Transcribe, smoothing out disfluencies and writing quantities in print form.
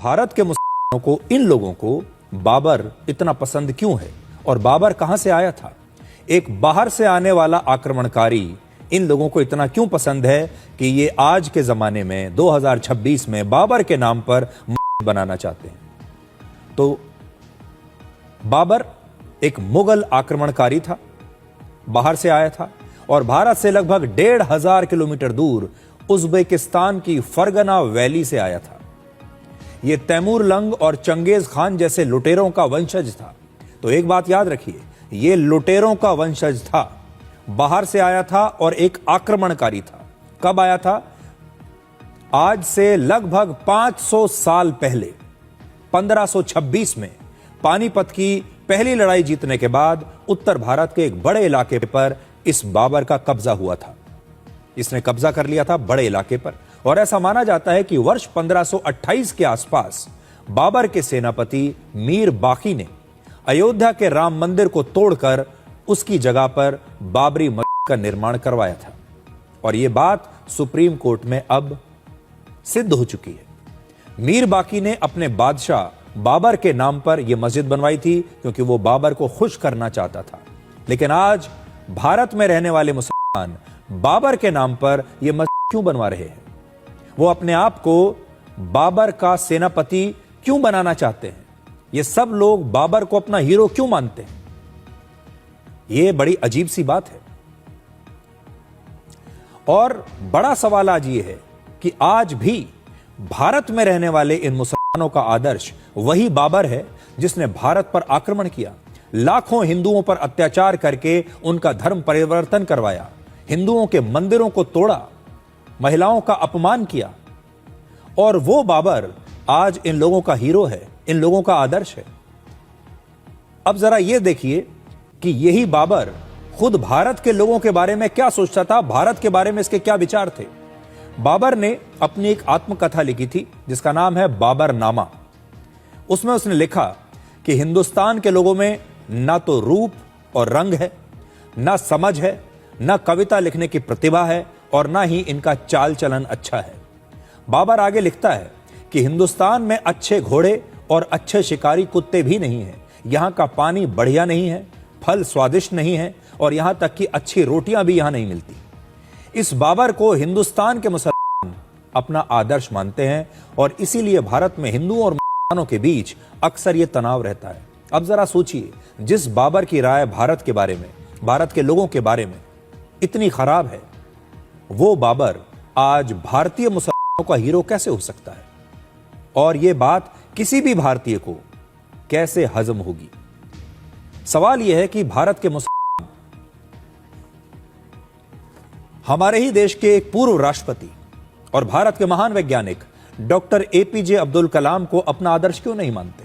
भारत के मुसलमानों को, इन लोगों को बाबर इतना पसंद क्यों है और बाबर कहां से आया था? एक बाहर से आने वाला आक्रमणकारी इन लोगों को इतना क्यों पसंद है कि ये आज के जमाने में 2026 में बाबर के नाम पर बनाना चाहते हैं? तो बाबर एक मुगल आक्रमणकारी था, बाहर से आया था और भारत से लगभग 1500 किलोमीटर दूर उज्बेकिस्तान की फरगना वैली से आया था। यह तैमूर लंग और चंगेज खान जैसे लुटेरों का वंशज था। तो एक बात याद रखिए, यह लुटेरों का वंशज था, बाहर से आया था और एक आक्रमणकारी था। कब आया था? आज से लगभग 500 साल पहले 1526 में पानीपत की पहली लड़ाई जीतने के बाद उत्तर भारत के एक बड़े इलाके पर इस बाबर का कब्जा हुआ था। इसने कब्जा कर लिया था बड़े इलाके पर और ऐसा माना जाता है कि वर्ष 1528 के आसपास बाबर के सेनापति मीर बाकी ने अयोध्या के राम मंदिर को तोड़कर उसकी जगह पर बाबरी मस्जिद का निर्माण करवाया था और यह बात सुप्रीम कोर्ट में अब सिद्ध हो चुकी है। मीर बाकी ने अपने बादशाह बाबर के नाम पर यह मस्जिद बनवाई थी क्योंकि वो बाबर को खुश करना चाहता था। लेकिन आज भारत में रहने वाले मुसलमान बाबर के नाम पर यह मस्जिद क्यों बनवा रहे हैं? वो अपने आप को बाबर का सेनापति क्यों बनाना चाहते हैं? ये सब लोग बाबर को अपना हीरो क्यों मानते हैं? यह बड़ी अजीब सी बात है। और बड़ा सवाल आज यह है कि आज भी भारत में रहने वाले इन मुसलमानों का आदर्श वही बाबर है जिसने भारत पर आक्रमण किया, लाखों हिंदुओं पर अत्याचार करके उनका धर्म परिवर्तन करवाया, हिंदुओं के मंदिरों को तोड़ा, महिलाओं का अपमान किया। और वो बाबर आज इन लोगों का हीरो है, इन लोगों का आदर्श है। अब जरा यह देखिए कि यही बाबर खुद भारत के लोगों के बारे में क्या सोचता था, भारत के बारे में इसके क्या विचार थे। बाबर ने अपनी एक आत्मकथा लिखी थी जिसका नाम है बाबरनामा। उसमें उसने लिखा कि हिंदुस्तान के लोगों में ना तो रूप और रंग है, ना समझ है, ना कविता लिखने की प्रतिभा है और ना ही इनका चाल चलन अच्छा है। बाबर आगे लिखता है कि हिंदुस्तान में अच्छे घोड़े और अच्छे शिकारी कुत्ते भी नहीं हैं, यहां का पानी बढ़िया नहीं है, फल स्वादिष्ट नहीं है और यहां तक कि अच्छी रोटियां भी यहां नहीं मिलती। इस बाबर को हिंदुस्तान के मुसलमान अपना आदर्श मानते हैं और इसीलिए भारत में हिंदुओं और मुसलमानों के बीच अक्सर यह तनाव रहता है। अब जरा सोचिए, जिस बाबर की राय भारत के बारे में, भारत के लोगों के बारे में इतनी खराब है, वो बाबर आज भारतीय मुसलमानों का हीरो कैसे हो सकता है? और यह बात किसी भी भारतीय को कैसे हजम होगी? सवाल यह है कि भारत के मुसलमान हमारे ही देश के एक पूर्व राष्ट्रपति और भारत के महान वैज्ञानिक डॉक्टर एपीजे अब्दुल कलाम को अपना आदर्श क्यों नहीं मानते?